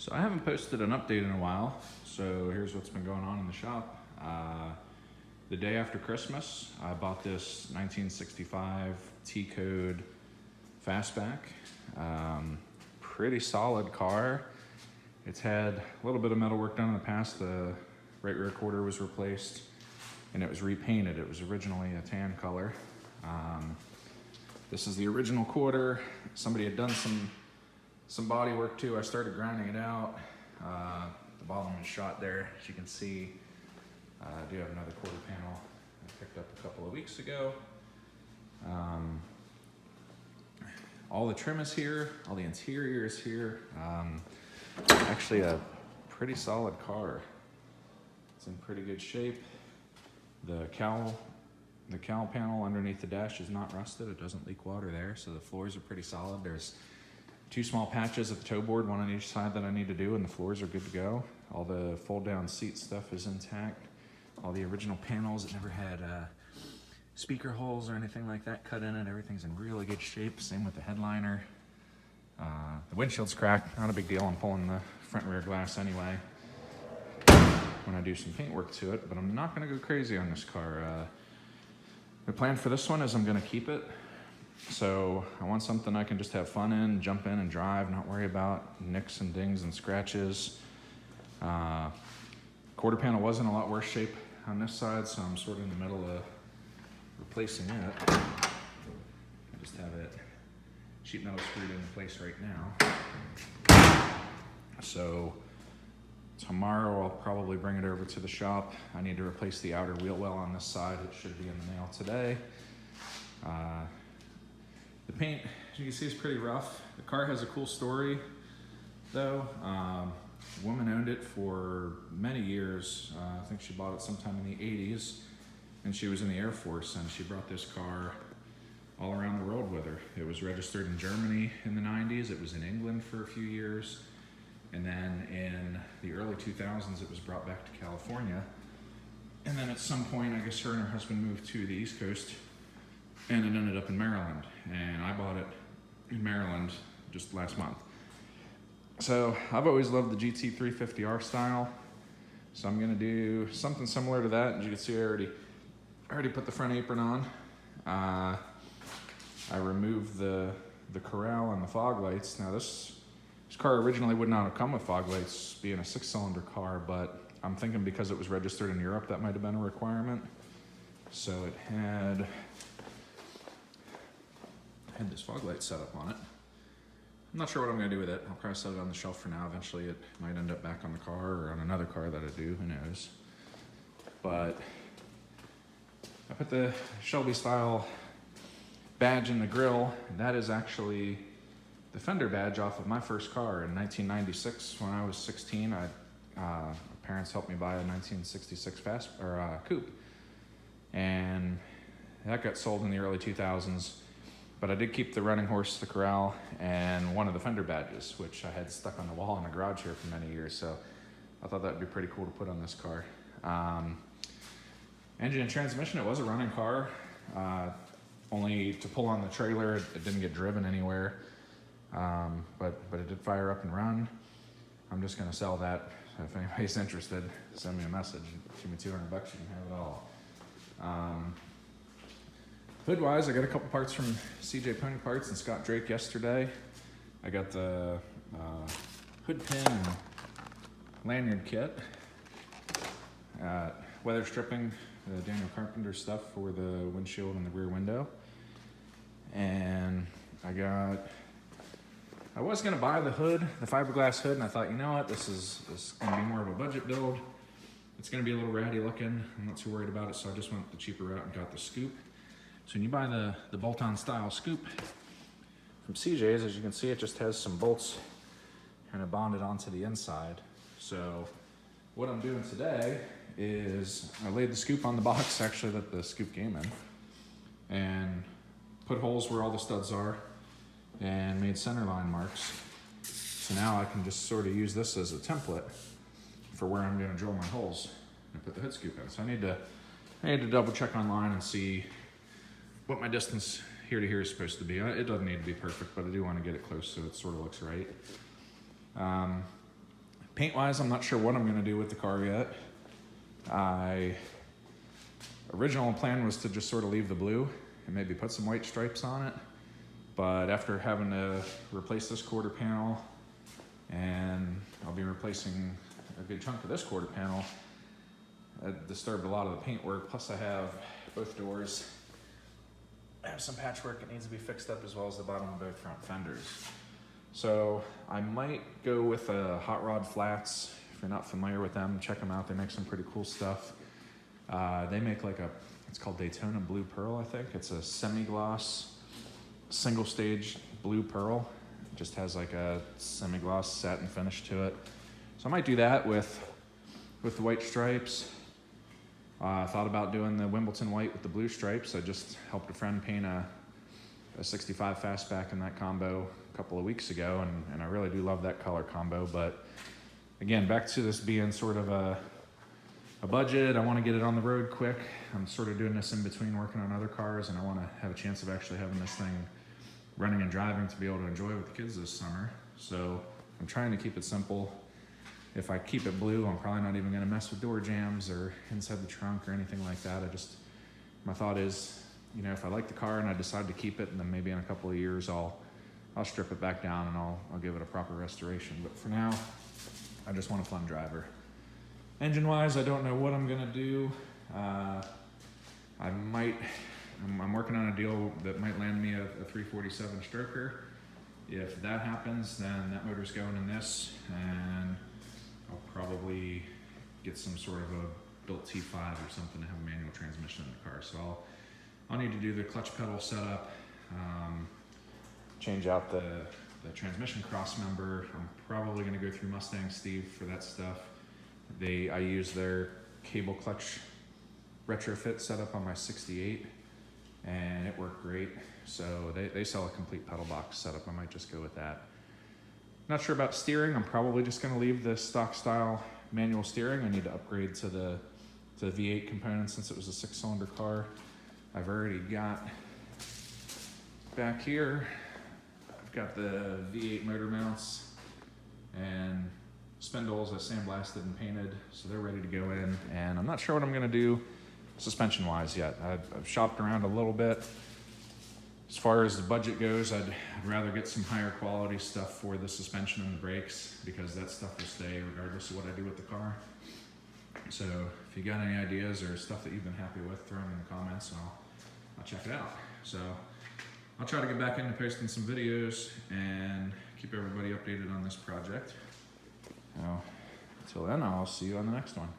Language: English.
So I haven't posted an update in a while, so here's what's been going on in the shop. The day after Christmas, I bought this 1965 T-Code fastback. Pretty solid car. It's had a little bit of metal work done in the past. The right rear quarter was replaced and it was repainted. It was originally a tan color. This is the original quarter. Somebody had done some body work too. I started grinding it out. The bottom is shot there, as you can see. I do have another quarter panel I picked up a couple of weeks ago. All the trim is here, all the interior is here. Actually a pretty solid car. It's in pretty good shape. The cowl panel underneath the dash is not rusted. It doesn't leak water there, so the floors are pretty solid. There's two small patches at the toe board, one on each side that I need to do, and the floors are good to go. All the fold down seat stuff is intact. All the original panels, it never had speaker holes or anything like that cut in it. Everything's in really good shape. Same with the headliner. The windshield's cracked, not a big deal. I'm pulling the front and rear glass anyway when I do some paint work to it, but I'm not gonna go crazy on this car. The plan for this one is I'm gonna keep it. So I want something I can just have fun in, jump in and drive, not worry about nicks and dings and scratches. Quarter panel was in a lot worse shape on this side, so I'm sort of in the middle of replacing it. I just have it sheet metal screwed into place right now. So tomorrow I'll probably bring it over to the shop. I need to replace the outer wheel well on this side. It should be in the mail today. The paint, as you can see, is pretty rough. The car has a cool story though. The woman owned it for many years. I think she bought it sometime in the 80s, and she was in the Air Force, and she brought this car all around the world with her. It was registered in Germany in the 90s. It was in England for a few years. And then in the early 2000s, it was brought back to California. And then at some point, I guess her and her husband moved to the East Coast, and it ended up in Maryland. And I bought it in Maryland just last month. So I've always loved the GT 350R style. So I'm gonna do something similar to that. As you can see, I already put the front apron on. I removed the corral and the fog lights. Now this car originally would not have come with fog lights, being a 6-cylinder car, but I'm thinking because it was registered in Europe, that might have been a requirement. So it had this fog light set up on it. I'm not sure what I'm gonna do with it. I'll probably set it on the shelf for now. Eventually it might end up back on the car or on another car that I do, who knows. But I put the Shelby style badge in the grill. That is actually the fender badge off of my first car in 1996. When I was 16, my parents helped me buy a 1966 coupe. And that got sold in the early 2000s. But I did keep the running horse, the corral, and one of the fender badges, which I had stuck on the wall in the garage here for many years. So I thought that'd be pretty cool to put on this car. Engine and transmission, it was a running car. Only to pull on the trailer, it didn't get driven anywhere. But it did fire up and run. I'm just gonna sell that. So if anybody's interested, send me a message. Give me $200, you can have it all. Hood-wise, I got a couple parts from CJ Pony Parts and Scott Drake yesterday. I got the hood pin and lanyard kit. Weather stripping, the Daniel Carpenter stuff for the windshield and the rear window. And I was gonna buy the hood, the fiberglass hood, and I thought, you know what, this is gonna be more of a budget build. It's gonna be a little ratty looking. I'm not too worried about it, so I just went the cheaper route and got the scoop. So when you buy the bolt-on style scoop from CJ's, as you can see, it just has some bolts kind of bonded onto the inside. So what I'm doing today is I laid the scoop on the box, actually, that the scoop came in, and put holes where all the studs are and made centerline marks. So now I can just sort of use this as a template for where I'm gonna drill my holes and put the hood scoop in. So I need to double check online and see what my distance here to here is supposed to be. It doesn't need to be perfect, but I do want to get it close so it sort of looks right. Paint-wise, I'm not sure what I'm gonna do with the car yet. Original plan was to just sort of leave the blue and maybe put some white stripes on it. But after having to replace this quarter panel, and I'll be replacing a good chunk of this quarter panel, it disturbed a lot of the paint work. Plus I have both doors. I have some patchwork that needs to be fixed up, as well as the bottom of both front fenders. So I might go with Hot Rod Flats. If you're not familiar with them, check them out. They make some pretty cool stuff. They make like it's called Daytona Blue Pearl, I think. It's a semi-gloss, single stage blue pearl. It just has like a semi-gloss satin finish to it. So I might do that with the white stripes. I thought about doing the Wimbledon white with the blue stripes. I just helped a friend paint a 65 fastback in that combo a couple of weeks ago, and I really do love that color combo. But again, back to this being sort of a budget. I want to get it on the road quick. I'm sort of doing this in between working on other cars, and I want to have a chance of actually having this thing running and driving to be able to enjoy with the kids this summer. So I'm trying to keep it simple. If I keep it blue, I'm probably not even going to mess with door jambs or inside the trunk or anything like that. My thought is, you know, if I like the car and I decide to keep it, and then maybe in a couple of years I'll strip it back down and I'll give it a proper restoration. But for now, I just want a fun driver. Engine-wise, I don't know what I'm gonna do. I'm working on a deal that might land me a 347 stroker. If that happens, then that motor's going in this, and I'll probably get some sort of a built T5 or something to have a manual transmission in the car. So I'll need to do the clutch pedal setup, change out the transmission cross member. I'm probably gonna go through Mustang Steve for that stuff. I use their cable clutch retrofit setup on my 68, and it worked great. So they sell a complete pedal box setup. I might just go with that. Not sure about steering. I'm probably just gonna leave the stock style manual steering. I need to upgrade to the V8 component since it was a 6-cylinder car. I've already got back here, I've got the V8 motor mounts and spindles I sandblasted and painted, so they're ready to go in. And I'm not sure what I'm gonna do suspension wise yet. I've shopped around a little bit. As far as the budget goes, I'd rather get some higher quality stuff for the suspension and the brakes, because that stuff will stay regardless of what I do with the car. So if you got any ideas or stuff that you've been happy with, throw them in the comments and I'll check it out. So I'll try to get back into posting some videos and keep everybody updated on this project. Now, until then, I'll see you on the next one.